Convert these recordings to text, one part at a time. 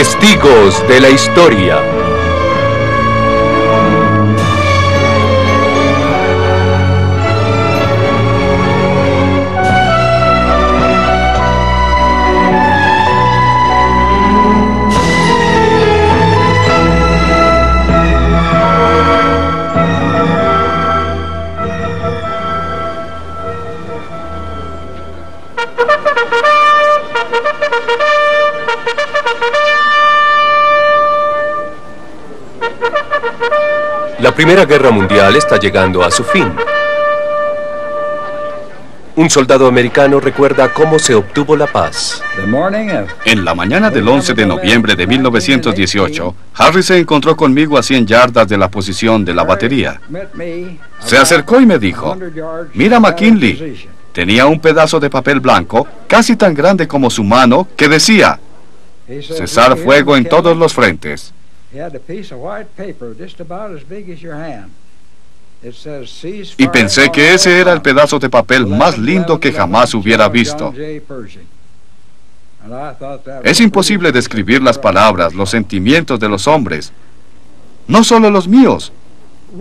Testigos de la historia. La Primera Guerra Mundial está llegando a su fin. Un soldado americano recuerda cómo se obtuvo la paz. En la mañana del 11 de noviembre de 1918, Harry se encontró conmigo a 100 yardas de la posición de la batería. Se acercó y me dijo: «Mira, McKinley». Tenía un pedazo de papel blanco, casi tan grande como su mano, que decía: «Cesar fuego en todos los frentes». Y pensé que ese era el pedazo de papel más lindo que jamás hubiera visto. Es imposible describir las palabras, los sentimientos de los hombres, no solo los míos,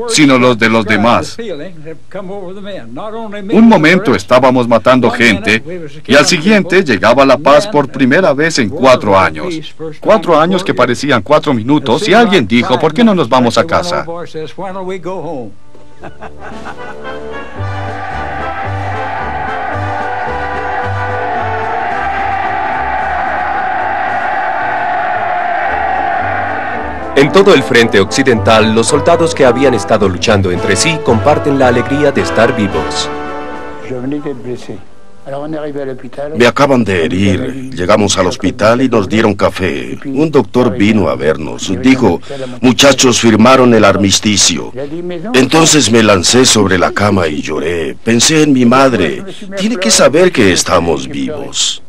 sino los de los demás. Un momento estábamos matando gente y al siguiente llegaba la paz por primera vez en 4 años. 4 años que parecían 4 minutos y alguien dijo: «¿Por qué no nos vamos a casa?». En todo el frente occidental, los soldados que habían estado luchando entre sí comparten la alegría de estar vivos. Me acaban de herir. Llegamos al hospital y nos dieron café. Un doctor vino a vernos. Dijo: «Muchachos, firmaron el armisticio». Entonces me lancé sobre la cama y lloré. Pensé en mi madre. Tiene que saber que estamos vivos.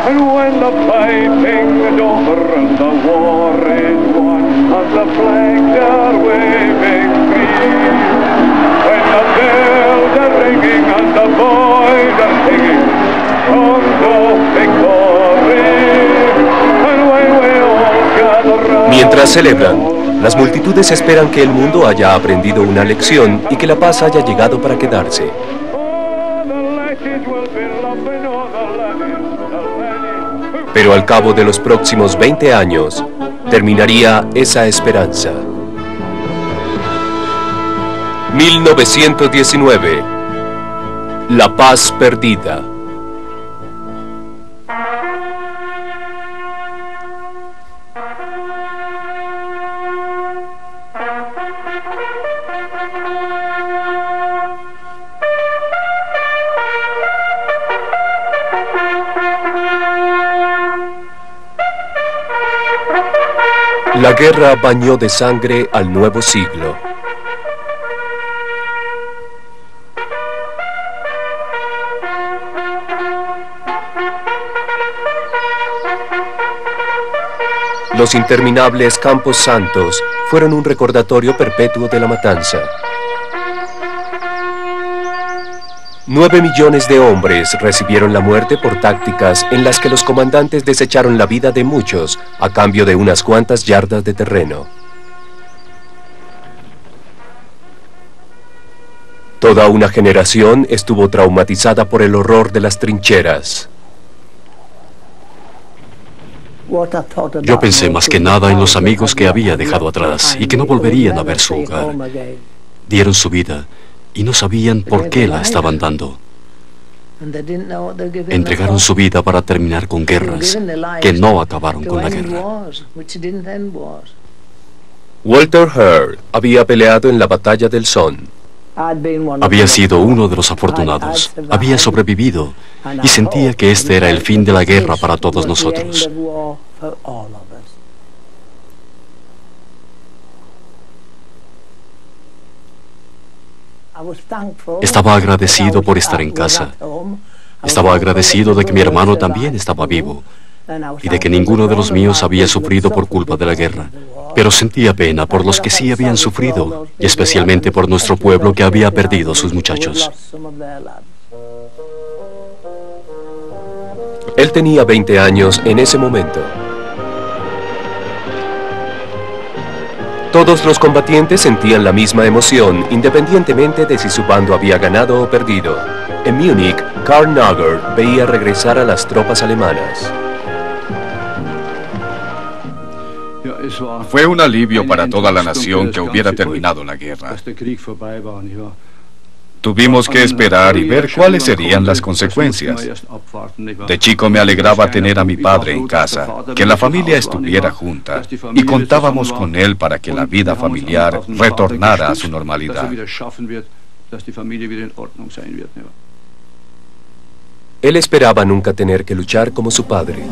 And when the fighting is over and the war is won, and the flags are waving free, when the bells are ringing and the boys are singing songs of victory, and when we all gather round. Mientras celebran, las multitudes esperan que el mundo haya aprendido una lección y que la paz haya llegado para quedarse. Pero al cabo de los próximos 20 años, terminaría esa esperanza. 1919. La paz perdida. La guerra bañó de sangre al nuevo siglo. Los interminables campos santos fueron un recordatorio perpetuo de la matanza. 9 millones de hombres recibieron la muerte por tácticas en las que los comandantes desecharon la vida de muchos a cambio de unas cuantas yardas de terreno. Toda una generación estuvo traumatizada por el horror de las trincheras. Yo pensé más que nada en los amigos que había dejado atrás y que no volverían a ver su hogar. Dieron su vida y no sabían por qué la estaban dando. Entregaron su vida para terminar con guerras que no acabaron con la guerra. Walter Hurd había peleado en la batalla del Somme. Había sido uno de los afortunados. Había sobrevivido y sentía que este era el fin de la guerra para todos nosotros. Estaba agradecido por estar en casa. Estaba agradecido de que mi hermano también estaba vivo y de que ninguno de los míos había sufrido por culpa de la guerra. Pero sentía pena por los que sí habían sufrido, y especialmente por nuestro pueblo que había perdido a sus muchachos. Él tenía 20 años en ese momento. Todos los combatientes sentían la misma emoción, independientemente de si su bando había ganado o perdido. En Múnich, Karl Nager veía regresar a las tropas alemanas. Fue un alivio para toda la nación que hubiera terminado la guerra. Tuvimos que esperar y ver cuáles serían las consecuencias. De chico me alegraba tener a mi padre en casa, que la familia estuviera junta, y contábamos con él para que la vida familiar retornara a su normalidad. Él esperaba nunca tener que luchar como su padre.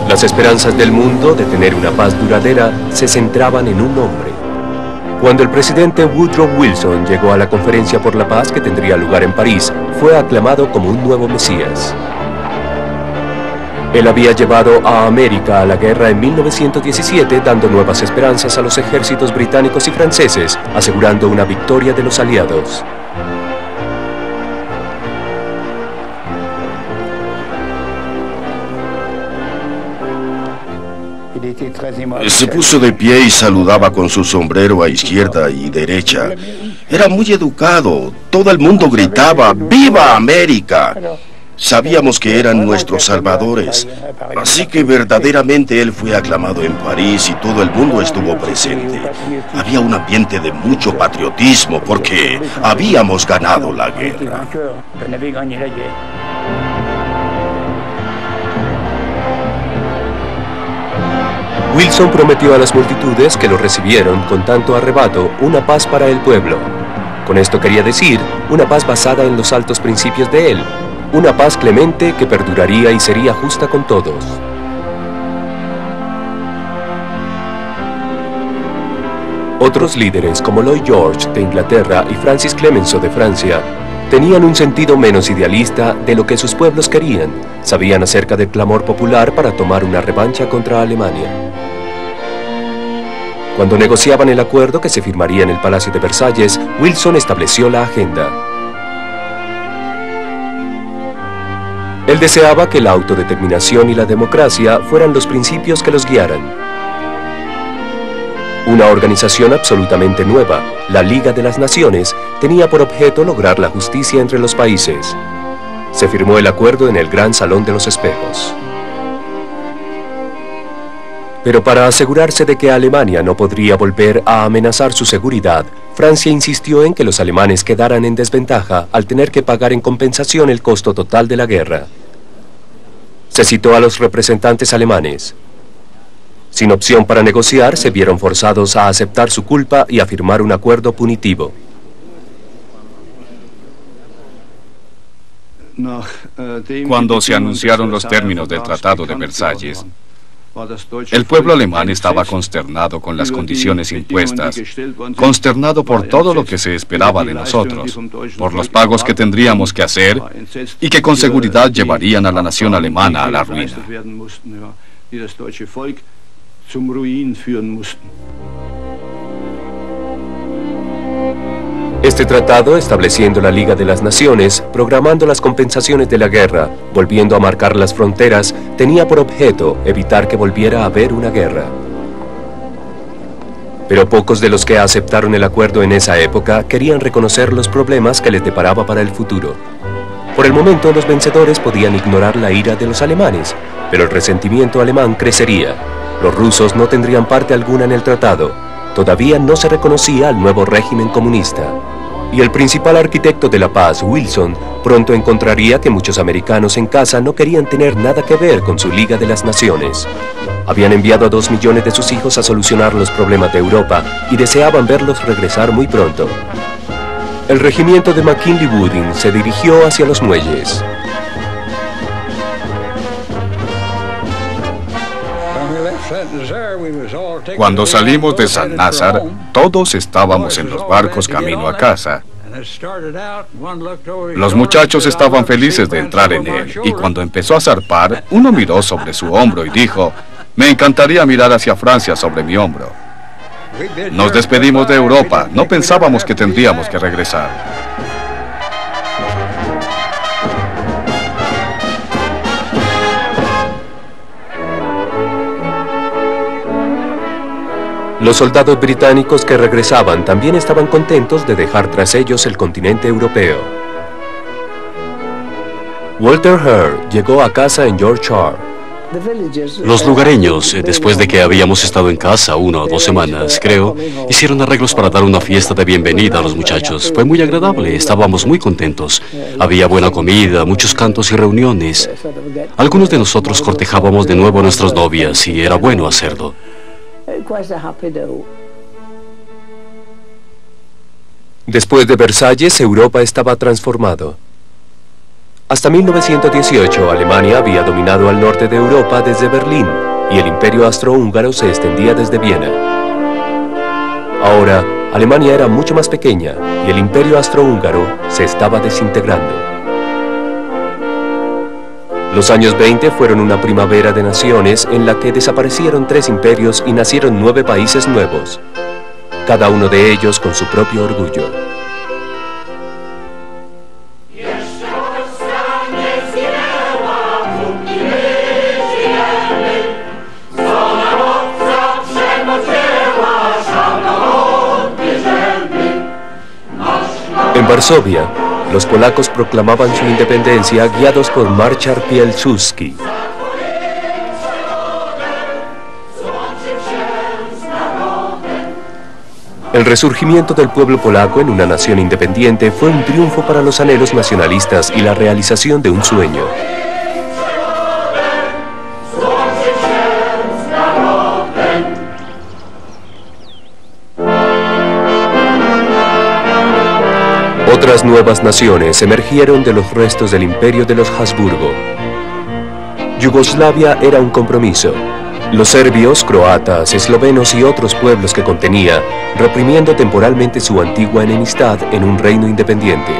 Las esperanzas del mundo de tener una paz duradera se centraban en un hombre. Cuando el presidente Woodrow Wilson llegó a la conferencia por la paz que tendría lugar en París, fue aclamado como un nuevo Mesías. Él había llevado a América a la guerra en 1917, dando nuevas esperanzas a los ejércitos británicos y franceses, asegurando una victoria de los aliados. Se puso de pie y saludaba con su sombrero a izquierda y derecha. Era muy educado. Todo el mundo gritaba ¡Viva América! Sabíamos que eran nuestros salvadores. Así que verdaderamente él fue aclamado en París y todo el mundo estuvo presente. Había un ambiente de mucho patriotismo porque habíamos ganado la guerra. Wilson prometió a las multitudes que lo recibieron con tanto arrebato una paz para el pueblo. Con esto quería decir una paz basada en los altos principios de él, una paz clemente que perduraría y sería justa con todos. Otros líderes como Lloyd George de Inglaterra y Francis Clemenceau de Francia tenían un sentido menos idealista de lo que sus pueblos querían. Sabían acerca del clamor popular para tomar una revancha contra Alemania. Cuando negociaban el acuerdo que se firmaría en el Palacio de Versalles, Wilson estableció la agenda. Él deseaba que la autodeterminación y la democracia fueran los principios que los guiaran. Una organización absolutamente nueva, la Liga de las Naciones, tenía por objeto lograr la justicia entre los países. Se firmó el acuerdo en el Gran Salón de los Espejos. Pero para asegurarse de que Alemania no podría volver a amenazar su seguridad, Francia insistió en que los alemanes quedaran en desventaja al tener que pagar en compensación el costo total de la guerra. Se citó a los representantes alemanes. Sin opción para negociar, se vieron forzados a aceptar su culpa y a firmar un acuerdo punitivo. Cuando se anunciaron los términos del Tratado de Versalles, el pueblo alemán estaba consternado con las condiciones impuestas, consternado por todo lo que se esperaba de nosotros, por los pagos que tendríamos que hacer y que con seguridad llevarían a la nación alemana a la ruina. Este tratado, estableciendo la Liga de las Naciones, programando las compensaciones de la guerra, volviendo a marcar las fronteras, tenía por objeto evitar que volviera a haber una guerra. Pero pocos de los que aceptaron el acuerdo en esa época querían reconocer los problemas que les deparaba para el futuro. Por el momento, los vencedores podían ignorar la ira de los alemanes, pero el resentimiento alemán crecería. Los rusos no tendrían parte alguna en el tratado. Todavía no se reconocía al nuevo régimen comunista. Y el principal arquitecto de la paz, Wilson, pronto encontraría que muchos americanos en casa no querían tener nada que ver con su Liga de las Naciones. Habían enviado a 2 millones de sus hijos a solucionar los problemas de Europa y deseaban verlos regresar muy pronto. El regimiento de McKinley-Wooding se dirigió hacia los muelles. Cuando salimos de San Nazar, todos estábamos en los barcos camino a casa. Los muchachos estaban felices de entrar en él, y cuando empezó a zarpar, uno miró sobre su hombro y dijo, «Me encantaría mirar hacia Francia sobre mi hombro». Nos despedimos de Europa, no pensábamos que tendríamos que regresar. Los soldados británicos que regresaban también estaban contentos de dejar tras ellos el continente europeo. Walter Hare llegó a casa en Yorkshire. Los lugareños, después de que habíamos estado en casa 1 o 2 semanas, creo, hicieron arreglos para dar una fiesta de bienvenida a los muchachos. Fue muy agradable, estábamos muy contentos. Había buena comida, muchos cantos y reuniones. Algunos de nosotros cortejábamos de nuevo a nuestras novias y era bueno hacerlo. Después de Versalles, Europa estaba transformado. Hasta 1918, Alemania había dominado al norte de Europa desde Berlín y el imperio austrohúngaro se extendía desde Viena. Ahora, Alemania era mucho más pequeña y el imperio austrohúngaro se estaba desintegrando. Los años 20 fueron una primavera de naciones en la que desaparecieron 3 imperios y nacieron 9 países nuevos, cada uno de ellos con su propio orgullo. En Varsovia, los polacos proclamaban su independencia guiados por Marszałek Piłsudski. El resurgimiento del pueblo polaco en una nación independiente fue un triunfo para los anhelos nacionalistas y la realización de un sueño. Otras nuevas naciones emergieron de los restos del imperio de los Habsburgo. Yugoslavia era un compromiso. Los serbios, croatas, eslovenos y otros pueblos que contenía, reprimiendo temporalmente su antigua enemistad en un reino independiente.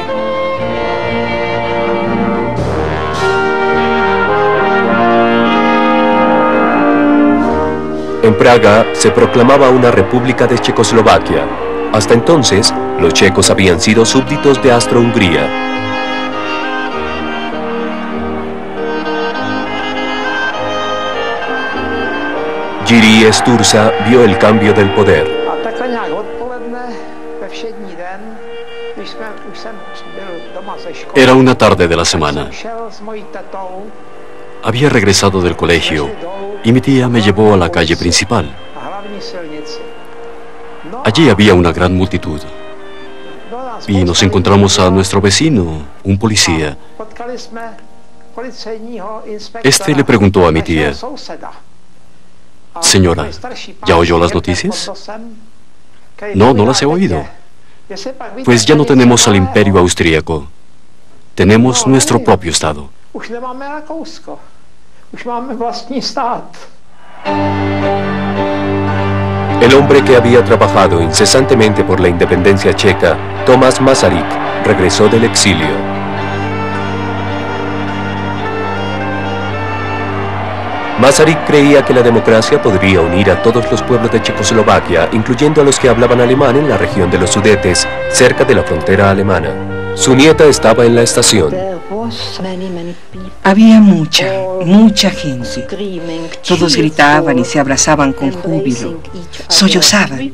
En Praga se proclamaba una república de Checoslovaquia. Hasta entonces, los checos habían sido súbditos de Austro-Hungría. Jiří Sturza vio el cambio del poder. Era una tarde de la semana. Había regresado del colegio y mi tía me llevó a la calle principal. Allí había una gran multitud y nos encontramos a nuestro vecino, un policía. Este le preguntó a mi tía: señora, ¿ya oyó las noticias? No, no las he oído. Pues ya no tenemos al imperio austríaco. Tenemos nuestro propio estado. El hombre que había trabajado incesantemente por la independencia checa, Tomáš Masaryk, regresó del exilio. Masaryk creía que la democracia podría unir a todos los pueblos de Checoslovaquia, incluyendo a los que hablaban alemán en la región de los Sudetes, cerca de la frontera alemana. Su nieta estaba en la estación. Había mucha gente. Todos gritaban y se abrazaban con júbilo. Sollozaban.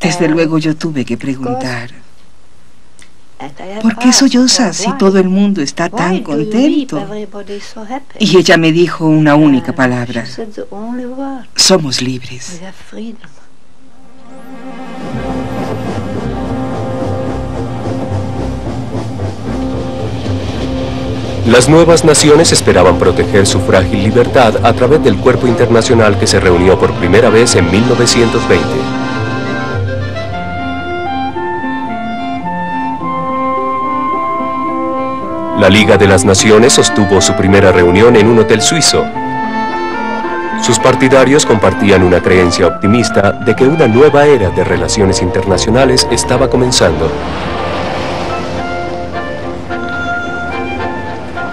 Desde luego yo tuve que preguntar: ¿por qué sollozas si todo el mundo está tan contento? Y ella me dijo una única palabra: somos libres. Las nuevas naciones esperaban proteger su frágil libertad a través del Cuerpo Internacional que se reunió por primera vez en 1920. La Liga de las Naciones sostuvo su primera reunión en un hotel suizo. Sus partidarios compartían una creencia optimista de que una nueva era de relaciones internacionales estaba comenzando.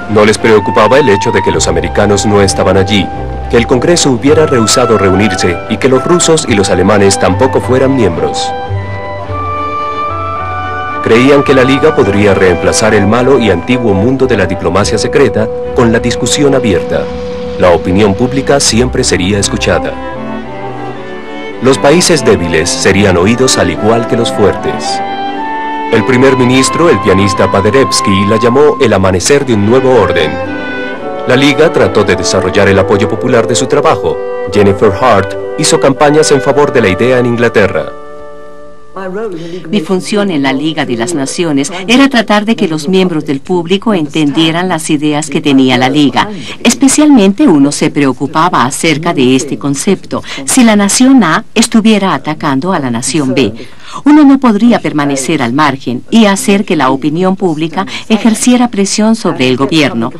No les preocupaba el hecho de que los americanos no estaban allí, que el Congreso hubiera rehusado reunirse y que los rusos y los alemanes tampoco fueran miembros. Creían que la Liga podría reemplazar el malo y antiguo mundo de la diplomacia secreta con la discusión abierta. La opinión pública siempre sería escuchada. Los países débiles serían oídos al igual que los fuertes. El primer ministro, el pianista Paderewski, la llamó el amanecer de un nuevo orden. La Liga trató de desarrollar el apoyo popular de su trabajo. Jennifer Hart hizo campañas en favor de la idea en Inglaterra. Mi función en la Liga de las Naciones era tratar de que los miembros del público entendieran las ideas que tenía la Liga. Especialmente uno se preocupaba acerca de este concepto. Si la nación A estuviera atacando a la nación B, uno no podría permanecer al margen y hacer que la opinión pública ejerciera presión sobre el gobierno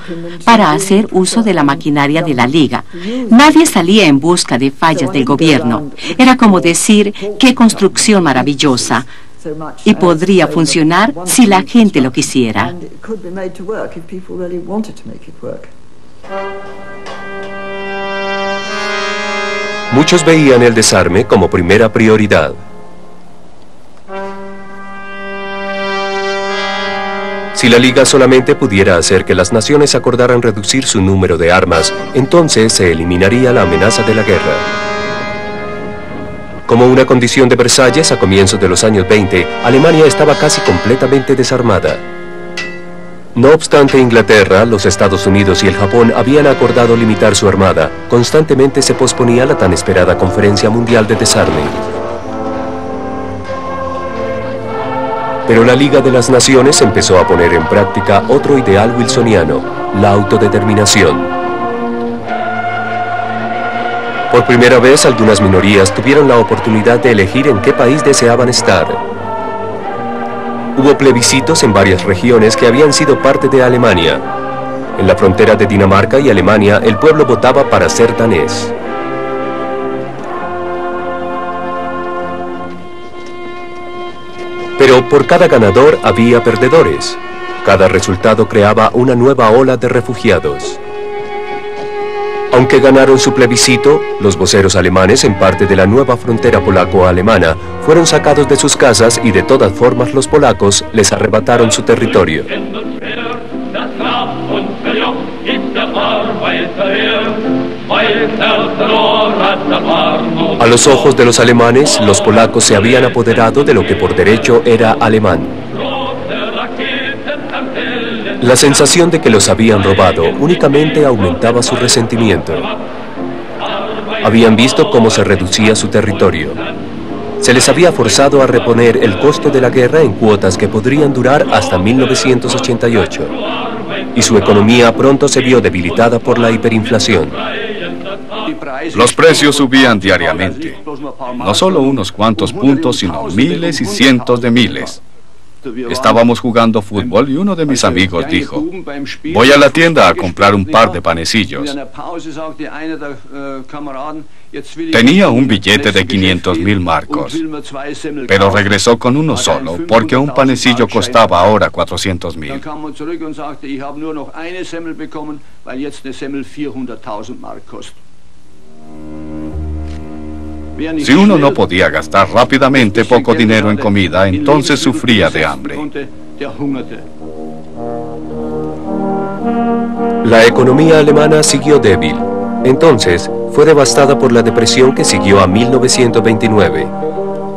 para hacer uso de la maquinaria de la Liga. Nadie salía en busca de fallas del gobierno. Era como decir, qué construcción maravillosa. Y podría funcionar si la gente lo quisiera. Muchos veían el desarme como primera prioridad. Si la Liga solamente pudiera hacer que las naciones acordaran reducir su número de armas, entonces se eliminaría la amenaza de la guerra. Como una condición de Versalles a comienzos de los años 20, Alemania estaba casi completamente desarmada. No obstante, Inglaterra, los Estados Unidos y el Japón habían acordado limitar su armada. Constantemente se posponía la tan esperada Conferencia Mundial de Desarme. Pero la Liga de las Naciones empezó a poner en práctica otro ideal wilsoniano, la autodeterminación. Por primera vez, algunas minorías tuvieron la oportunidad de elegir en qué país deseaban estar. Hubo plebiscitos en varias regiones que habían sido parte de Alemania. En la frontera de Dinamarca y Alemania, el pueblo votaba para ser danés. Pero por cada ganador había perdedores. Cada resultado creaba una nueva ola de refugiados. Aunque ganaron su plebiscito, los voceros alemanes en parte de la nueva frontera polaco-alemana fueron sacados de sus casas y de todas formas los polacos les arrebataron su territorio. A los ojos de los alemanes, los polacos se habían apoderado de lo que por derecho era alemán. La sensación de que los habían robado únicamente aumentaba su resentimiento. Habían visto cómo se reducía su territorio. Se les había forzado a reponer el costo de la guerra en cuotas que podrían durar hasta 1988. Y su economía pronto se vio debilitada por la hiperinflación. Los precios subían diariamente. No solo unos cuantos puntos, sino miles y cientos de miles. Estábamos jugando fútbol y uno de mis amigos dijo, voy a la tienda a comprar un par de panecillos. Tenía un billete de 500.000 marcos, pero regresó con uno solo, porque un panecillo costaba ahora 400.000. Si uno no podía gastar rápidamente poco dinero en comida, entonces sufría de hambre. La economía alemana siguió débil. Entonces, fue devastada por la depresión que siguió a 1929.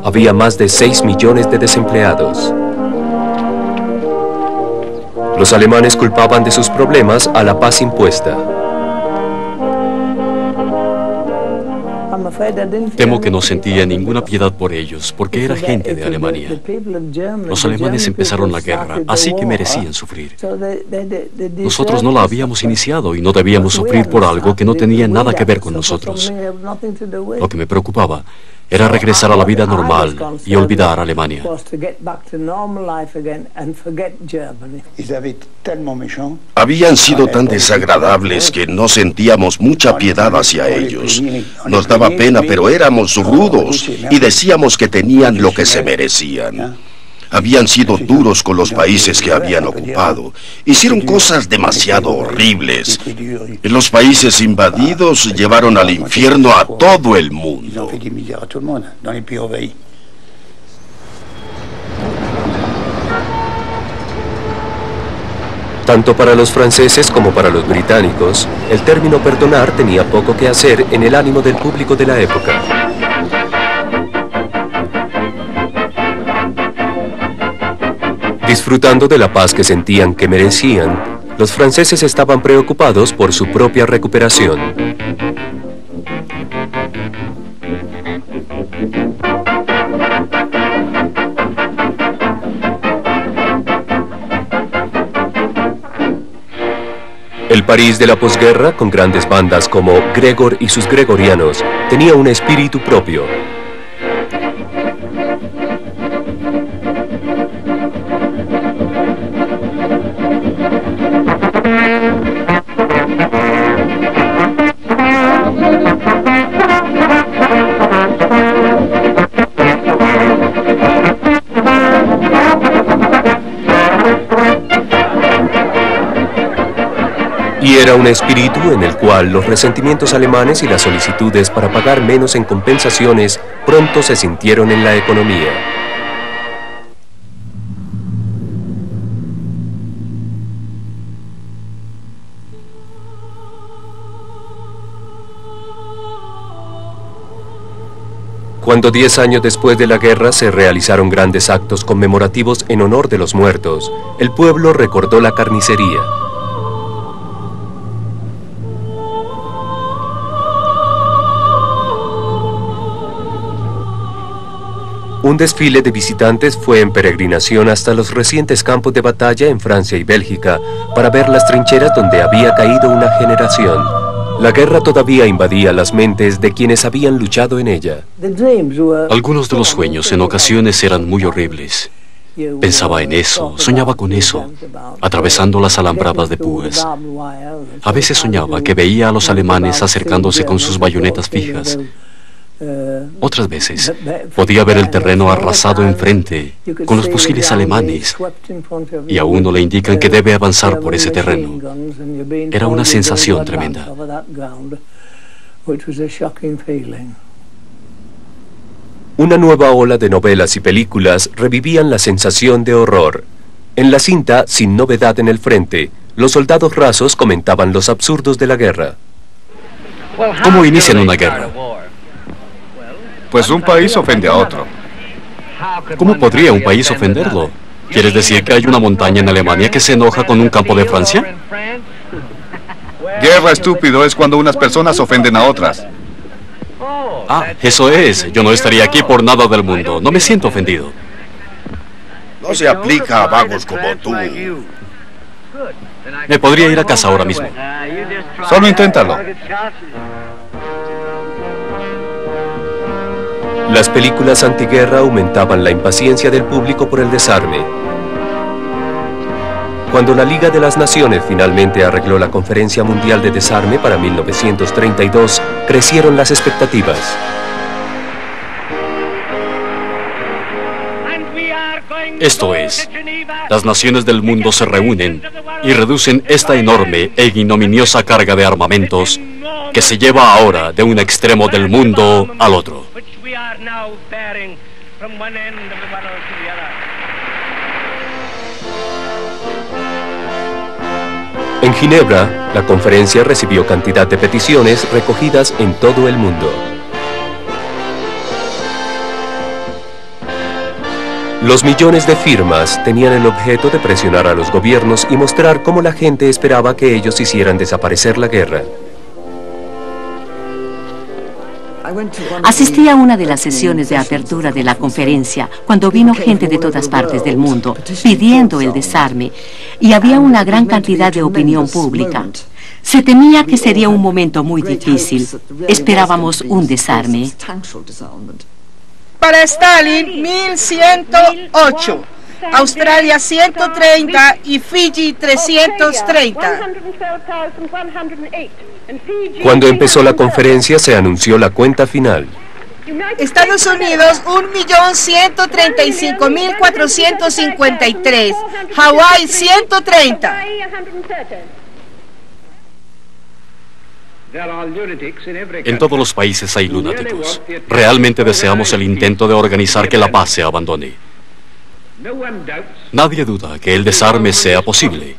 Había más de 6 millones de desempleados. Los alemanes culpaban de sus problemas a la paz impuesta. Temo que no sentía ninguna piedad por ellos, porque era gente de Alemania. Los alemanes empezaron la guerra, así que merecían sufrir. Nosotros no la habíamos iniciado y no debíamos sufrir por algo que no tenía nada que ver con nosotros. Lo que me preocupaba era regresar a la vida normal y olvidar a Alemania. Habían sido tan desagradables que no sentíamos mucha piedad hacia ellos. Nos daba pena, pero éramos rudos y decíamos que tenían lo que se merecían. Habían sido duros con los países que habían ocupado. Hicieron cosas demasiado horribles. Los países invadidos llevaron al infierno a todo el mundo. Tanto para los franceses como para los británicos, el término perdonar tenía poco que hacer en el ánimo del público de la época. Disfrutando de la paz que sentían que merecían, los franceses estaban preocupados por su propia recuperación. El París de la posguerra, con grandes bandas como Gregor y sus Gregorianos, tenía un espíritu propio. Y era un espíritu en el cual los resentimientos alemanes y las solicitudes para pagar menos en compensaciones pronto se sintieron en la economía. Cuando 10 años después de la guerra se realizaron grandes actos conmemorativos en honor de los muertos, el pueblo recordó la carnicería. Un desfile de visitantes fue en peregrinación hasta los recientes campos de batalla en Francia y Bélgica para ver las trincheras donde había caído una generación. La guerra todavía invadía las mentes de quienes habían luchado en ella. Algunos de los sueños en ocasiones eran muy horribles. Pensaba en eso, soñaba con eso, atravesando las alambradas de púas. A veces soñaba que veía a los alemanes acercándose con sus bayonetas fijas. Otras veces podía ver el terreno arrasado enfrente con los fusiles alemanes y a uno le indican que debe avanzar por ese terreno. Era una sensación tremenda. Una nueva ola de novelas y películas revivían la sensación de horror. En la cinta, Sin novedad en el frente, los soldados rasos comentaban los absurdos de la guerra. ¿Cómo inician una guerra? Pues un país ofende a otro. ¿Cómo podría un país ofenderlo? ¿Quieres decir que hay una montaña en Alemania que se enoja con un campo de Francia? Guerra, estúpido, es cuando unas personas ofenden a otras. Ah, eso es. Yo no estaría aquí por nada del mundo. No me siento ofendido. No se aplica a vagos como tú. Me podría ir a casa ahora mismo. Solo inténtalo. Las películas antiguerra aumentaban la impaciencia del público por el desarme. Cuando la Liga de las Naciones finalmente arregló la Conferencia Mundial de Desarme para 1932, crecieron las expectativas. Esto es, las naciones del mundo se reúnen y reducen esta enorme e ignominiosa carga de armamentos que se lleva ahora de un extremo del mundo al otro. En Ginebra, la conferencia recibió cantidad de peticiones recogidas en todo el mundo. Los millones de firmas tenían el objeto de presionar a los gobiernos y mostrar cómo la gente esperaba que ellos hicieran desaparecer la guerra. Asistí a una de las sesiones de apertura de la conferencia cuando vino gente de todas partes del mundo pidiendo el desarme y había una gran cantidad de opinión pública. Se temía que sería un momento muy difícil. Esperábamos un desarme. Para Stalin, 1108. Australia 130 y Fiji 330. Cuando empezó la conferencia se anunció la cuenta final. Estados Unidos 1.135.453. Hawái 130. En todos los países hay lunáticos. Realmente deseamos el intento de organizar que la paz se abandone. Nadie duda que el desarme sea posible.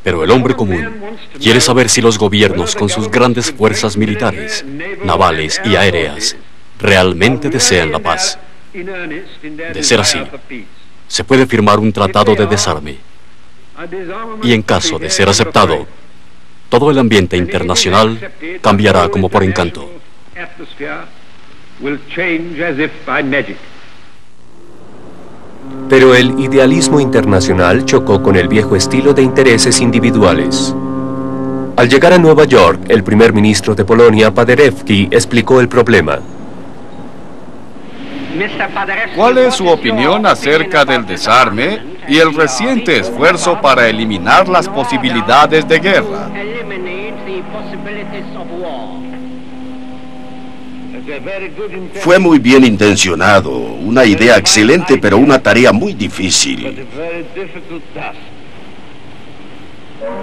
Pero el hombre común quiere saber si los gobiernos, con sus grandes fuerzas militares, navales y aéreas, realmente desean la paz. De ser así, se puede firmar un tratado de desarme. Y en caso de ser aceptado, todo el ambiente internacional cambiará como por encanto. Pero el idealismo internacional chocó con el viejo estilo de intereses individuales. Al llegar a Nueva York, el primer ministro de Polonia, Paderewski, explicó el problema. ¿Cuál es su opinión acerca del desarme y el reciente esfuerzo para eliminar las posibilidades de guerra? Fue muy bien intencionado, una idea excelente, pero una tarea muy difícil.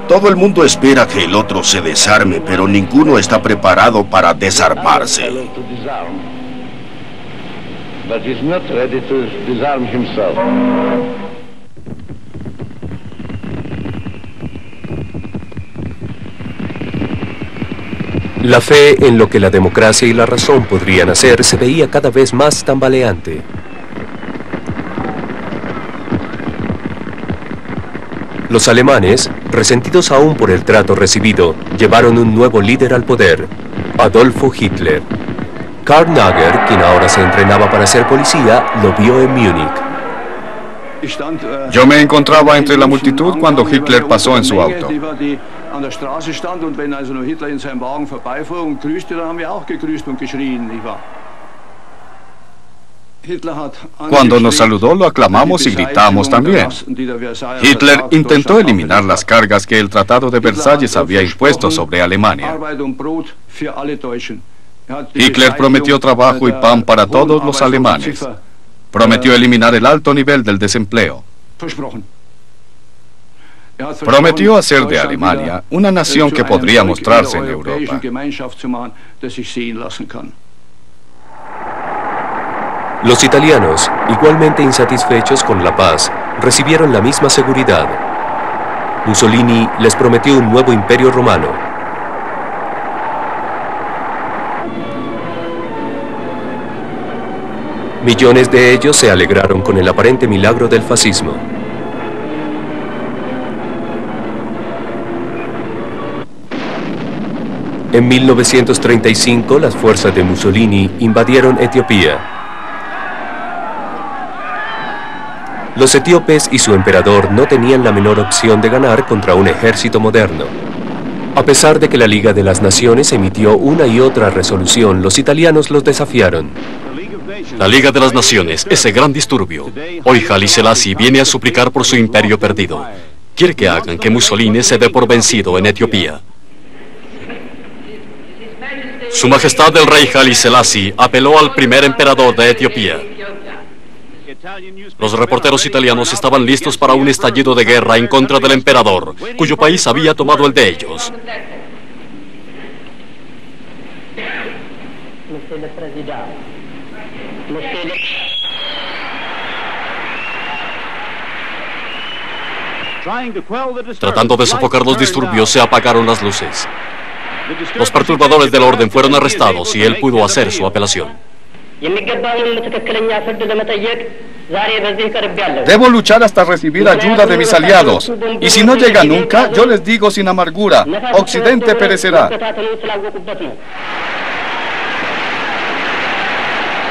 Todo el mundo espera que el otro se desarme, pero ninguno está preparado para desarmarse. La fe en lo que la democracia y la razón podrían hacer se veía cada vez más tambaleante. Los alemanes, resentidos aún por el trato recibido, llevaron un nuevo líder al poder, Adolfo Hitler. Karl Nager, quien ahora se entrenaba para ser policía, lo vio en Múnich. Yo me encontraba entre la multitud cuando Hitler pasó en su auto. Cuando nos saludó lo aclamamos y gritamos también. Hitler intentó eliminar las cargas que el Tratado de Versalles había impuesto sobre Alemania. Hitler prometió trabajo y pan para todos los alemanes. Prometió eliminar el alto nivel del desempleo. Prometió hacer de Alemania una nación que podría mostrarse en Europa. Los italianos, igualmente insatisfechos con la paz, recibieron la misma seguridad. Mussolini les prometió un nuevo imperio romano. Millones de ellos se alegraron con el aparente milagro del fascismo. En 1935, las fuerzas de Mussolini invadieron Etiopía. Los etíopes y su emperador no tenían la menor opción de ganar contra un ejército moderno. A pesar de que la Liga de las Naciones emitió una y otra resolución, los italianos los desafiaron. La Liga de las Naciones, ese gran disturbio. Hoy Haile Selassie viene a suplicar por su imperio perdido. Quiere que hagan que Mussolini se dé por vencido en Etiopía. Su Majestad el Rey Haile Selassie apeló al primer emperador de Etiopía. Los reporteros italianos estaban listos para un estallido de guerra en contra del emperador, cuyo país había tomado el de ellos. Tratando de sofocar los disturbios, se apagaron las luces. Los perturbadores del orden fueron arrestados y él pudo hacer su apelación. Debo luchar hasta recibir ayuda de mis aliados. Y si no llega nunca, yo les digo sin amargura, Occidente perecerá.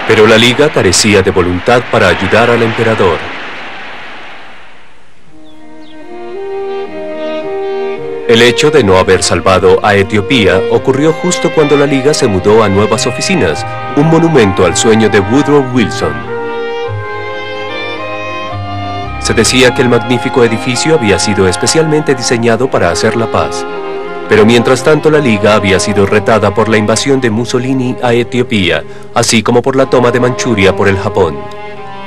Pero la Liga carecía de voluntad para ayudar al emperador. El hecho de no haber salvado a Etiopía ocurrió justo cuando la Liga se mudó a nuevas oficinas, un monumento al sueño de Woodrow Wilson. Se decía que el magnífico edificio había sido especialmente diseñado para hacer la paz. Pero mientras tanto la Liga había sido retada por la invasión de Mussolini a Etiopía, así como por la toma de Manchuria por el Japón.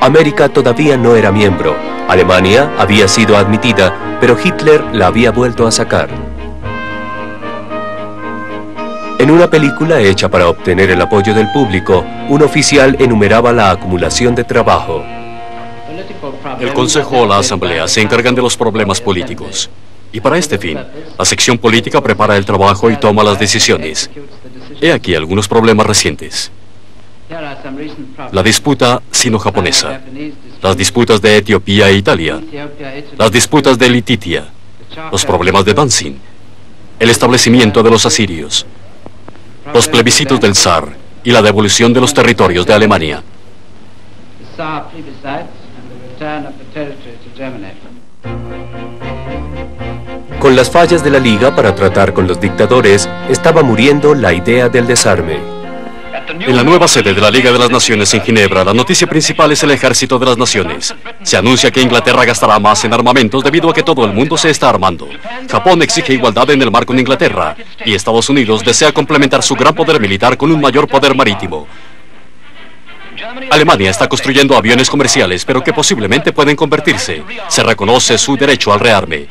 América todavía no era miembro. Alemania había sido admitida, pero Hitler la había vuelto a sacar. En una película hecha para obtener el apoyo del público, un oficial enumeraba la acumulación de trabajo. El Consejo o la Asamblea se encargan de los problemas políticos. Y para este fin, la sección política prepara el trabajo y toma las decisiones. He aquí algunos problemas recientes. La disputa sino-japonesa, las disputas de Etiopía e Italia, las disputas de Lititia, los problemas de Danzig, el establecimiento de los asirios, los plebiscitos del zar y la devolución de los territorios de Alemania. Con las fallas de la Liga para tratar con los dictadores, estaba muriendo la idea del desarme. En la nueva sede de la Liga de las Naciones en Ginebra, la noticia principal es el Ejército de las Naciones. Se anuncia que Inglaterra gastará más en armamentos debido a que todo el mundo se está armando. Japón exige igualdad en el mar con Inglaterra y Estados Unidos desea complementar su gran poder militar con un mayor poder marítimo. Alemania está construyendo aviones comerciales, pero que posiblemente pueden convertirse. Se reconoce su derecho al rearme.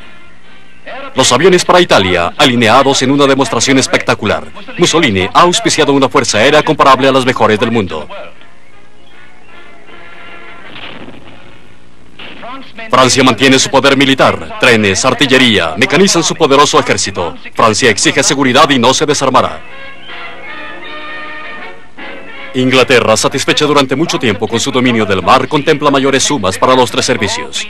Los aviones para Italia, alineados en una demostración espectacular. Mussolini ha auspiciado una fuerza aérea comparable a las mejores del mundo. Francia mantiene su poder militar. Trenes, artillería, mecanizan su poderoso ejército. Francia exige seguridad y no se desarmará. Inglaterra, satisfecha durante mucho tiempo con su dominio del mar, contempla mayores sumas para los tres servicios.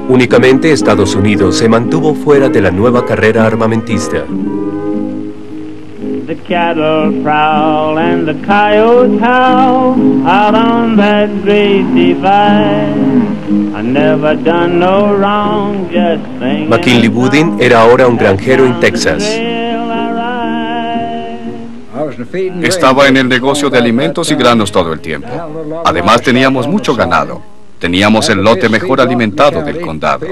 Únicamente Estados Unidos se mantuvo fuera de la nueva carrera armamentista. The cattle prowl and the coyotes howl out on that great divide. I never done no wrong, just singing. McKinley Woodin era ahora un granjero en Texas. Estaba en el negocio de alimentos y granos todo el tiempo. Además teníamos mucho ganado. Teníamos el lote mejor alimentado del condado.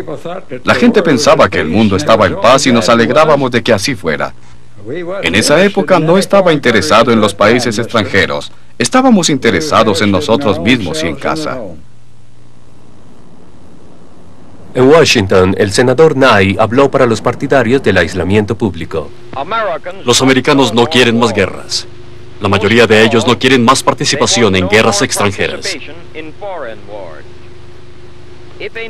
La gente pensaba que el mundo estaba en paz y nos alegrábamos de que así fuera. En esa época no estaba interesado en los países extranjeros. Estábamos interesados en nosotros mismos y en casa. En Washington, el senador Nye habló para los partidarios del aislamiento público. Los americanos no quieren más guerras. La mayoría de ellos no quieren más participación en guerras extranjeras.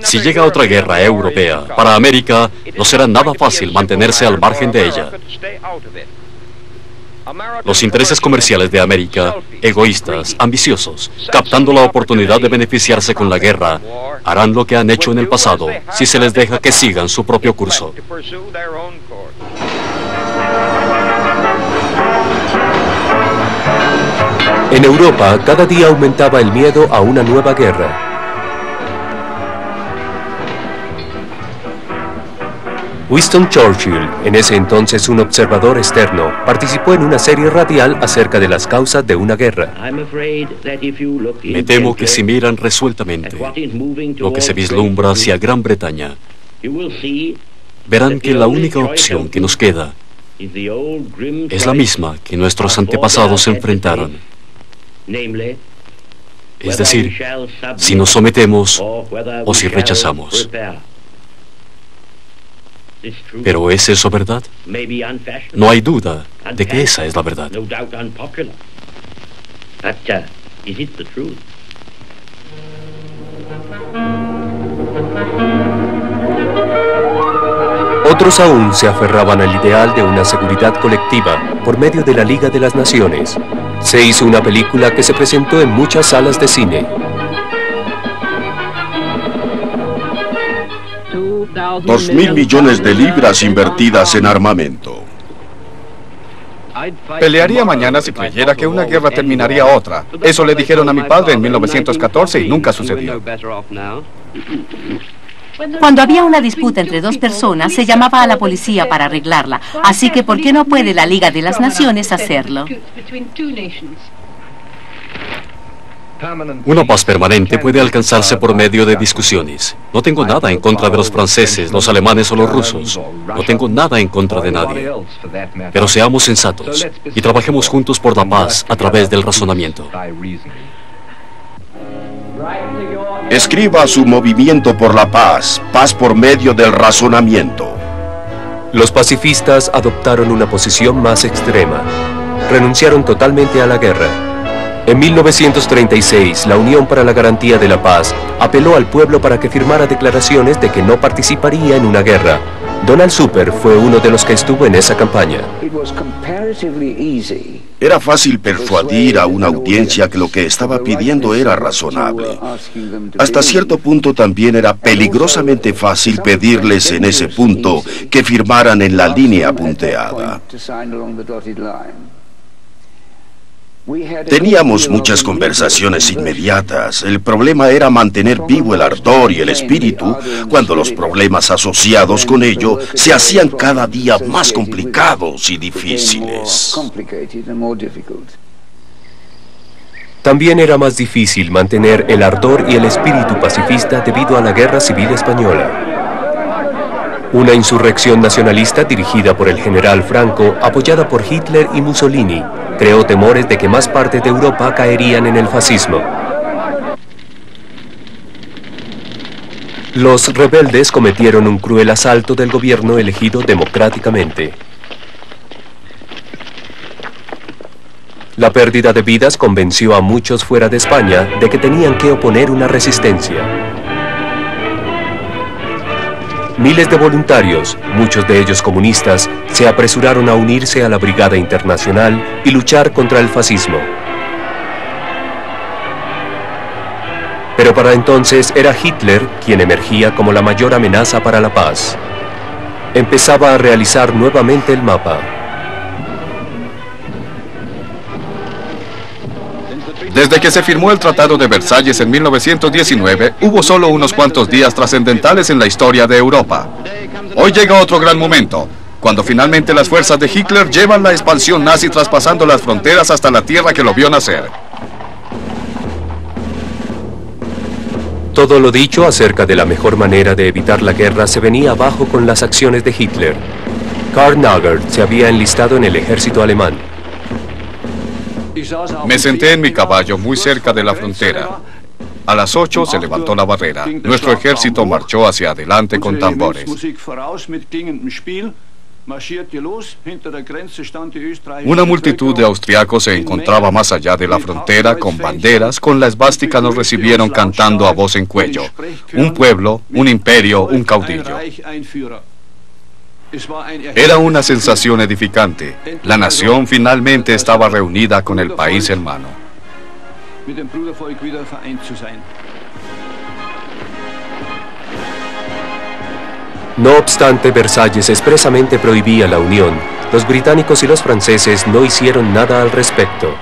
Si llega otra guerra europea, para América no será nada fácil mantenerse al margen de ella. Los intereses comerciales de América, egoístas, ambiciosos, captando la oportunidad de beneficiarse con la guerra, harán lo que han hecho en el pasado si se les deja que sigan su propio curso. En Europa, cada día aumentaba el miedo a una nueva guerra. Winston Churchill, en ese entonces un observador externo, participó en una serie radial acerca de las causas de una guerra. Me temo que si miran resueltamente lo que se vislumbra hacia Gran Bretaña, verán que la única opción que nos queda es la misma que nuestros antepasados enfrentaron. Es decir, si nos sometemos o si rechazamos. Pero ¿es eso verdad? No hay duda de que esa es la verdad. Otros aún se aferraban al ideal de una seguridad colectiva por medio de la Liga de las Naciones. Se hizo una película que se presentó en muchas salas de cine. 2.000 millones de libras invertidas en armamento. Pelearía mañana si creyera que una guerra terminaría otra. Eso le dijeron a mi padre en 1914 y nunca sucedió. Cuando había una disputa entre dos personas, se llamaba a la policía para arreglarla. Así que, ¿por qué no puede la Liga de las Naciones hacerlo? Una paz permanente puede alcanzarse por medio de discusiones. No tengo nada en contra de los franceses, los alemanes o los rusos. No tengo nada en contra de nadie. Pero seamos sensatos y trabajemos juntos por la paz a través del razonamiento. Escriba su movimiento por la paz, paz por medio del razonamiento. Los pacifistas adoptaron una posición más extrema. Renunciaron totalmente a la guerra. En 1936, la Unión para la Garantía de la Paz apeló al pueblo para que firmara declaraciones de que no participaría en una guerra. Donald Super fue uno de los que estuvo en esa campaña. Era fácil persuadir a una audiencia que lo que estaba pidiendo era razonable. Hasta cierto punto también era peligrosamente fácil pedirles en ese punto que firmaran en la línea punteada. Teníamos muchas conversaciones inmediatas. El problema era mantener vivo el ardor y el espíritu cuando los problemas asociados con ello se hacían cada día más complicados y difíciles. También era más difícil mantener el ardor y el espíritu pacifista debido a la Guerra Civil Española. Una insurrección nacionalista dirigida por el general Franco, apoyada por Hitler y Mussolini, creó temores de que más partes de Europa caerían en el fascismo. Los rebeldes cometieron un cruel asalto del gobierno elegido democráticamente. La pérdida de vidas convenció a muchos fuera de España de que tenían que oponer una resistencia. Miles de voluntarios, muchos de ellos comunistas, se apresuraron a unirse a la Brigada Internacional y luchar contra el fascismo. Pero para entonces era Hitler quien emergía como la mayor amenaza para la paz. Empezaba a realizar nuevamente el mapa. Desde que se firmó el Tratado de Versalles en 1919, hubo solo unos cuantos días trascendentales en la historia de Europa. Hoy llega otro gran momento, cuando finalmente las fuerzas de Hitler llevan la expansión nazi traspasando las fronteras hasta la tierra que lo vio nacer. Todo lo dicho acerca de la mejor manera de evitar la guerra se venía abajo con las acciones de Hitler. Karl Naggert se había enlistado en el ejército alemán. Me senté en mi caballo muy cerca de la frontera. A las 8 se levantó la barrera. Nuestro ejército marchó hacia adelante con tambores. Una multitud de austriacos se encontraba más allá de la frontera con banderas, con la esvástica nos recibieron cantando a voz en cuello. Un pueblo, un imperio, un caudillo. Era una sensación edificante. La nación finalmente estaba reunida con el país hermano. No obstante, Versalles expresamente prohibía la unión. Los británicos y los franceses no hicieron nada al respecto.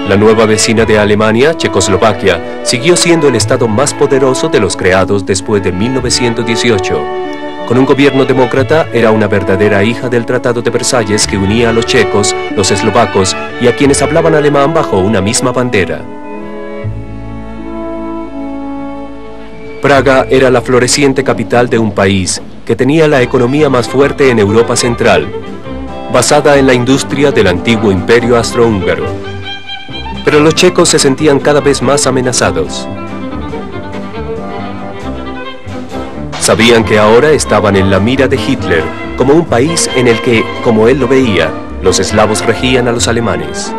La nueva vecina de Alemania, Checoslovaquia, siguió siendo el estado más poderoso de los creados después de 1918. Con un gobierno demócrata, era una verdadera hija del Tratado de Versalles que unía a los checos, los eslovacos y a quienes hablaban alemán bajo una misma bandera. Praga era la floreciente capital de un país que tenía la economía más fuerte en Europa Central, basada en la industria del antiguo imperio austrohúngaro. Pero los checos se sentían cada vez más amenazados. Sabían que ahora estaban en la mira de Hitler, como un país en el que, como él lo veía, los eslavos regían a los alemanes.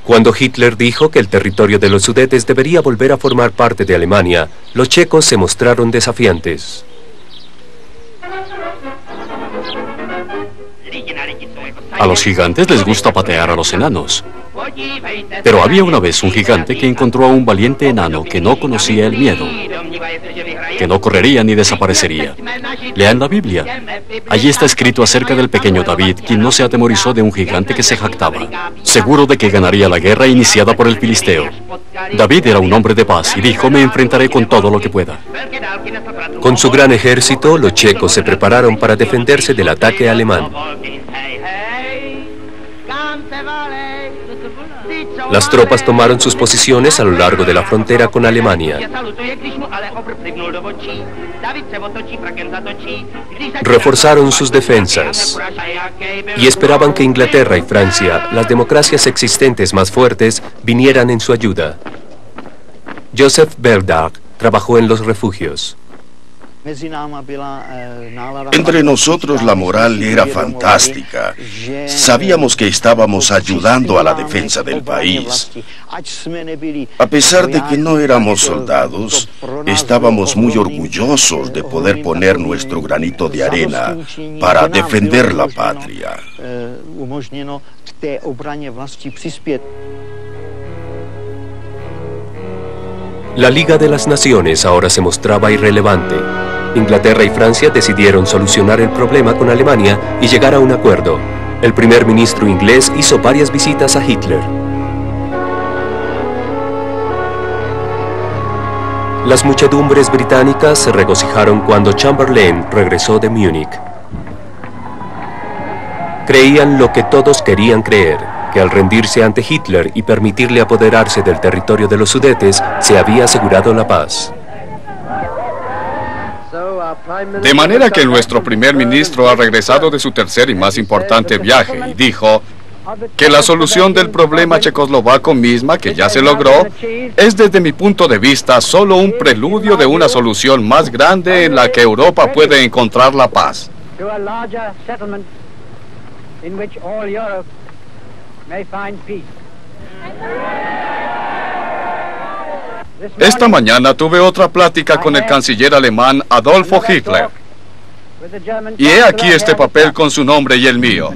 Cuando Hitler dijo que el territorio de los Sudetes debería volver a formar parte de Alemania, los checos se mostraron desafiantes. A los gigantes les gusta patear a los enanos. Pero había una vez un gigante que encontró a un valiente enano que no conocía el miedo, que no correría ni desaparecería. Lean la Biblia. Allí está escrito acerca del pequeño David, quien no se atemorizó de un gigante que se jactaba, seguro de que ganaría la guerra iniciada por el filisteo. David era un hombre de paz y dijo: me enfrentaré con todo lo que pueda. Con su gran ejército, los checos se prepararon para defenderse del ataque alemán. Las tropas tomaron sus posiciones a lo largo de la frontera con Alemania. Reforzaron sus defensas y esperaban que Inglaterra y Francia, las democracias existentes más fuertes, vinieran en su ayuda. Joseph Verdag trabajó en los refugios. Entre nosotros la moral era fantástica. Sabíamos que estábamos ayudando a la defensa del país. A pesar de que no éramos soldados, estábamos muy orgullosos de poder poner nuestro granito de arena para defender la patria. La Liga de las Naciones ahora se mostraba irrelevante. Inglaterra y Francia decidieron solucionar el problema con Alemania y llegar a un acuerdo. El primer ministro inglés hizo varias visitas a Hitler. Las muchedumbres británicas se regocijaron cuando Chamberlain regresó de Múnich. Creían lo que todos querían creer, que al rendirse ante Hitler y permitirle apoderarse del territorio de los Sudetes, se había asegurado la paz. De manera que nuestro primer ministro ha regresado de su tercer y más importante viaje y dijo que la solución del problema checoslovaco misma, que ya se logró, es desde mi punto de vista solo un preludio de una solución más grande en la que Europa puede encontrar la paz. Esta mañana tuve otra plática con el canciller alemán Adolfo Hitler. Y he aquí este papel con su nombre y el mío.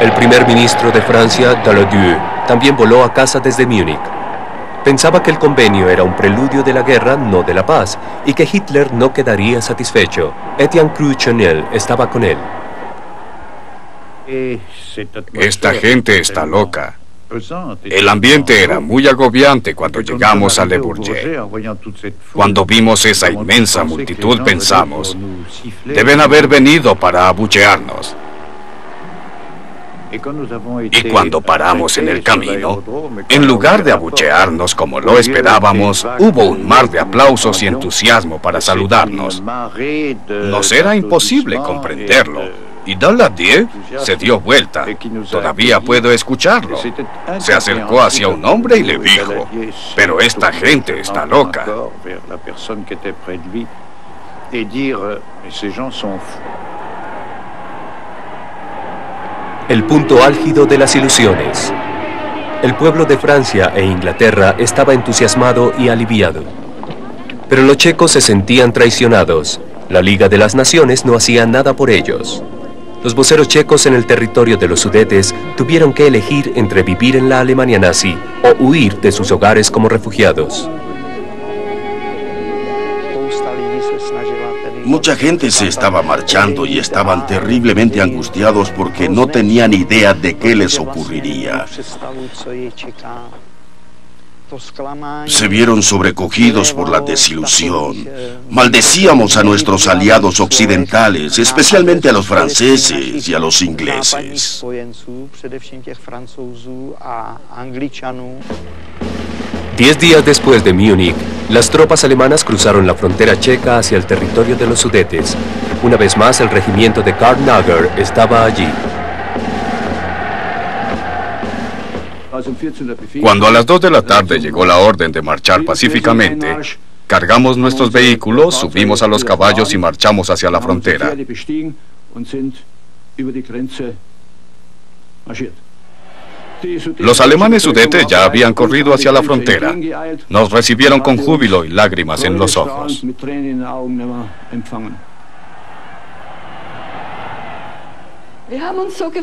El primer ministro de Francia, Daladieu, también voló a casa desde Múnich. Pensaba que el convenio era un preludio de la guerra, no de la paz, y que Hitler no quedaría satisfecho. Etienne Kruitschonel estaba con él. Esta gente está loca. El ambiente era muy agobiante cuando llegamos a Le Bourget. Cuando vimos esa inmensa multitud pensamos, deben haber venido para abuchearnos. Y cuando paramos en el camino, en lugar de abuchearnos como lo esperábamos, hubo un mar de aplausos y entusiasmo para saludarnos. Nos era imposible comprenderlo. Y Daladieu se dio vuelta. Todavía puedo escucharlo. Se acercó hacia un hombre y le dijo, pero esta gente está loca. El punto álgido de las ilusiones. El pueblo de Francia e Inglaterra estaba entusiasmado y aliviado. Pero los checos se sentían traicionados. La Liga de las Naciones no hacía nada por ellos. Los voceros checos en el territorio de los Sudetes tuvieron que elegir entre vivir en la Alemania nazi o huir de sus hogares como refugiados. Mucha gente se estaba marchando y estaban terriblemente angustiados porque no tenían idea de qué les ocurriría. Se vieron sobrecogidos por la desilusión. Maldecíamos a nuestros aliados occidentales, especialmente a los franceses y a los ingleses. 10 días después de Múnich, las tropas alemanas cruzaron la frontera checa hacia el territorio de los Sudetes. Una vez más, el regimiento de Karl Nager estaba allí. Cuando a las 2 de la tarde llegó la orden de marchar pacíficamente, cargamos nuestros vehículos, subimos a los caballos y marchamos hacia la frontera. Los alemanes sudetes ya habían corrido hacia la frontera. Nos recibieron con júbilo y lágrimas en los ojos.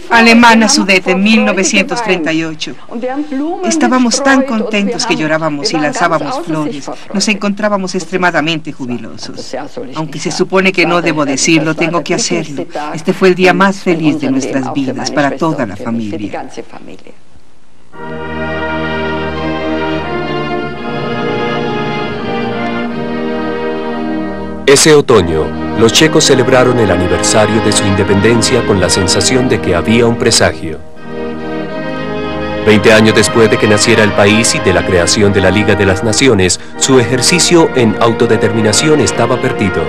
Alemana Sudete, 1938. Estábamos tan contentos que llorábamos y lanzábamos flores. Nos encontrábamos extremadamente jubilosos. Aunque se supone que no debo decirlo, tengo que hacerlo. Este fue el día más feliz de nuestras vidas para toda la familia. Ese otoño, los checos celebraron el aniversario de su independencia con la sensación de que había un presagio. 20 años después de que naciera el país y de la creación de la Liga de las Naciones, su ejercicio en autodeterminación estaba perdido.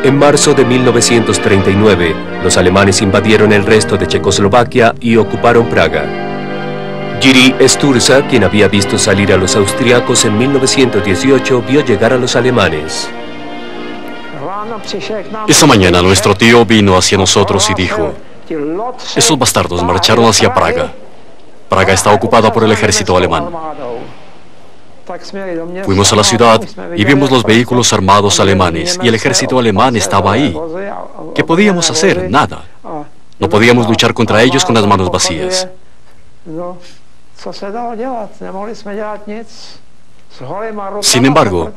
En marzo de 1939, los alemanes invadieron el resto de Checoslovaquia y ocuparon Praga. Jiří Stürza, quien había visto salir a los austriacos en 1918, vio llegar a los alemanes. Esa mañana nuestro tío vino hacia nosotros y dijo: esos bastardos marcharon hacia Praga. Praga está ocupada por el ejército alemán. Fuimos a la ciudad y vimos los vehículos armados alemanes y el ejército alemán estaba ahí. ¿Qué podíamos hacer? Nada. No podíamos luchar contra ellos con las manos vacías. Sin embargo,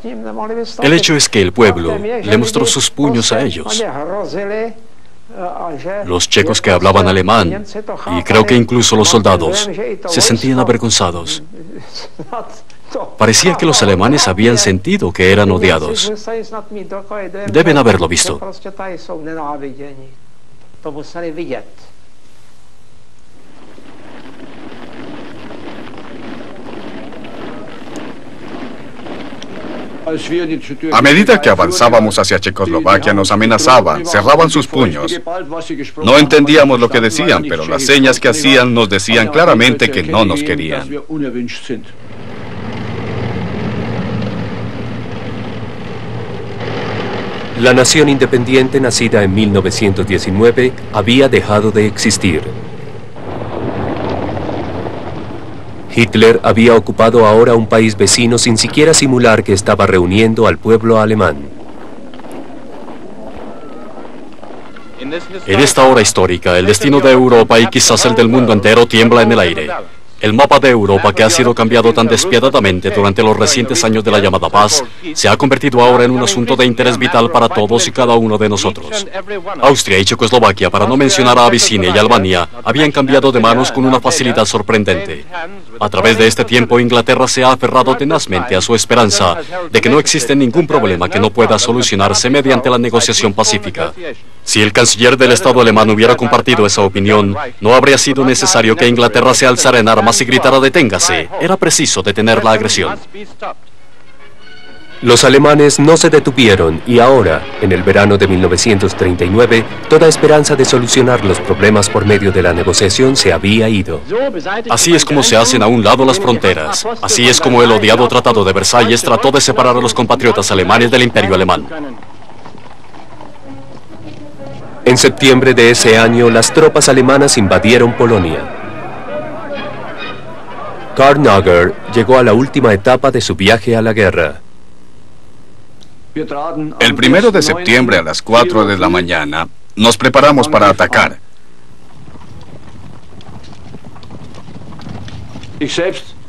el hecho es que el pueblo le mostró sus puños a ellos. Los checos que hablaban alemán, y creo que incluso los soldados, se sentían avergonzados. Parecía que los alemanes habían sentido que eran odiados. Deben haberlo visto. A medida que avanzábamos hacia Checoslovaquia nos amenazaban, cerraban sus puños. No entendíamos lo que decían, pero las señas que hacían nos decían claramente que no nos querían. La nación independiente nacida en 1919 había dejado de existir. Hitler había ocupado ahora un país vecino sin siquiera simular que estaba reuniendo al pueblo alemán. En esta hora histórica, el destino de Europa y quizás el del mundo entero tiembla en el aire. El mapa de Europa, que ha sido cambiado tan despiadadamente durante los recientes años de la llamada paz, se ha convertido ahora en un asunto de interés vital para todos y cada uno de nosotros. Austria y Checoslovaquia, para no mencionar a Abisinia y Albania, habían cambiado de manos con una facilidad sorprendente. A través de este tiempo, Inglaterra se ha aferrado tenazmente a su esperanza de que no existe ningún problema que no pueda solucionarse mediante la negociación pacífica. Si el canciller del Estado alemán hubiera compartido esa opinión, no habría sido necesario que Inglaterra se alzara en armas y gritara deténgase. Era preciso detener la agresión. Los alemanes no se detuvieron y ahora, en el verano de 1939, toda esperanza de solucionar los problemas por medio de la negociación se había ido. Así es como se hacen a un lado las fronteras. Así es como el odiado Tratado de Versalles trató de separar a los compatriotas alemanes del Imperio alemán. En septiembre de ese año, las tropas alemanas invadieron Polonia. Karl Nager llegó a la última etapa de su viaje a la guerra. El 1 de septiembre a las 4 de la mañana nos preparamos para atacar.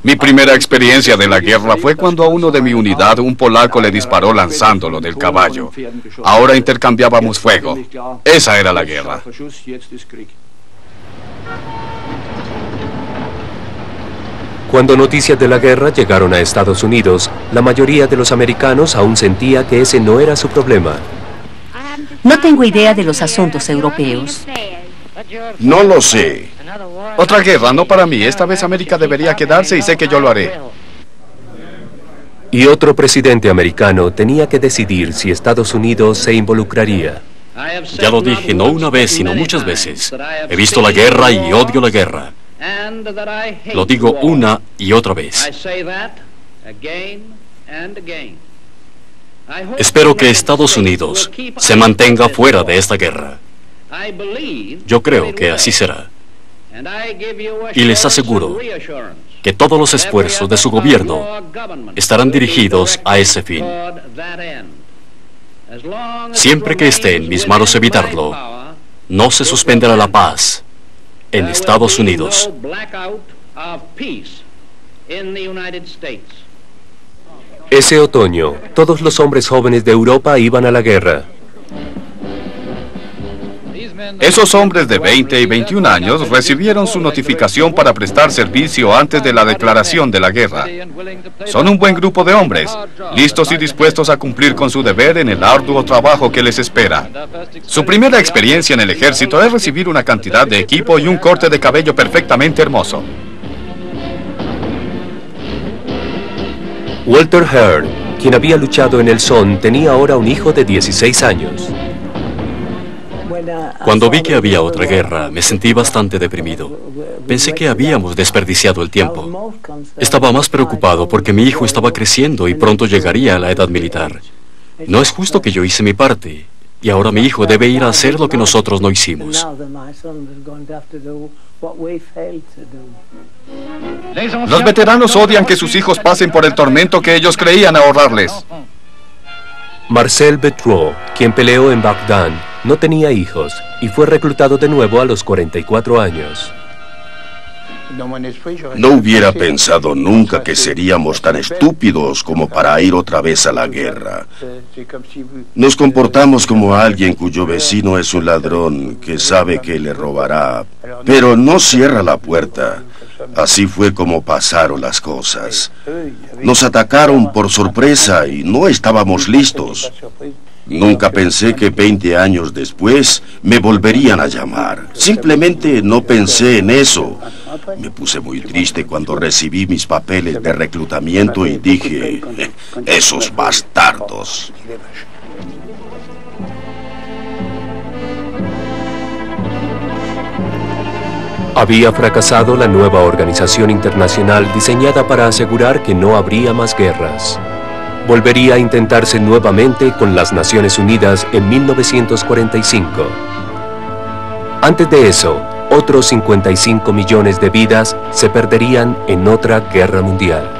Mi primera experiencia de la guerra fue cuando a uno de mi unidad un polaco le disparó lanzándolo del caballo. Ahora intercambiábamos fuego. Esa era la guerra. Cuando noticias de la guerra llegaron a Estados Unidos, la mayoría de los americanos aún sentía que ese no era su problema. No tengo idea de los asuntos europeos. No lo sé. Otra guerra, no para mí. Esta vez América debería quedarse y sé que yo lo haré. Y otro presidente americano tenía que decidir si Estados Unidos se involucraría. Ya lo dije, no una vez, sino muchas veces. He visto la guerra y odio la guerra. Lo digo una y otra vez. Espero que Estados Unidos se mantenga fuera de esta guerra. Yo creo que así será. Y les aseguro que todos los esfuerzos de su gobierno estarán dirigidos a ese fin. Siempre que esté en mis manos evitarlo, no se suspenderá la paz en Estados Unidos. Ese otoño, todos los hombres jóvenes de Europa iban a la guerra. Esos hombres de 20 y 21 años recibieron su notificación para prestar servicio antes de la declaración de la guerra. Son un buen grupo de hombres, listos y dispuestos a cumplir con su deber en el arduo trabajo que les espera. Su primera experiencia en el ejército es recibir una cantidad de equipo y un corte de cabello perfectamente hermoso. Walter Heard, quien había luchado en el Somme, tenía ahora un hijo de 16 años. Cuando vi que había otra guerra, me sentí bastante deprimido. Pensé que habíamos desperdiciado el tiempo. Estaba más preocupado porque mi hijo estaba creciendo y pronto llegaría a la edad militar. No es justo que yo hice mi parte, y ahora mi hijo debe ir a hacer lo que nosotros no hicimos. Los veteranos odian que sus hijos pasen por el tormento que ellos creían ahorrarles. Marcel Bertrand, quien peleó en Bagdad, no tenía hijos y fue reclutado de nuevo a los 44 años. No hubiera pensado nunca que seríamos tan estúpidos como para ir otra vez a la guerra. Nos comportamos como alguien cuyo vecino es un ladrón que sabe que le robará, pero no cierra la puerta. Así fue como pasaron las cosas. Nos atacaron por sorpresa y no estábamos listos. Nunca pensé que 20 años después me volverían a llamar. Simplemente no pensé en eso. Me puse muy triste cuando recibí mis papeles de reclutamiento y dije, esos bastardos. Había fracasado la nueva organización internacional diseñada para asegurar que no habría más guerras. Volvería a intentarse nuevamente con las Naciones Unidas en 1945. Antes de eso, otros 55 millones de vidas se perderían en otra guerra mundial.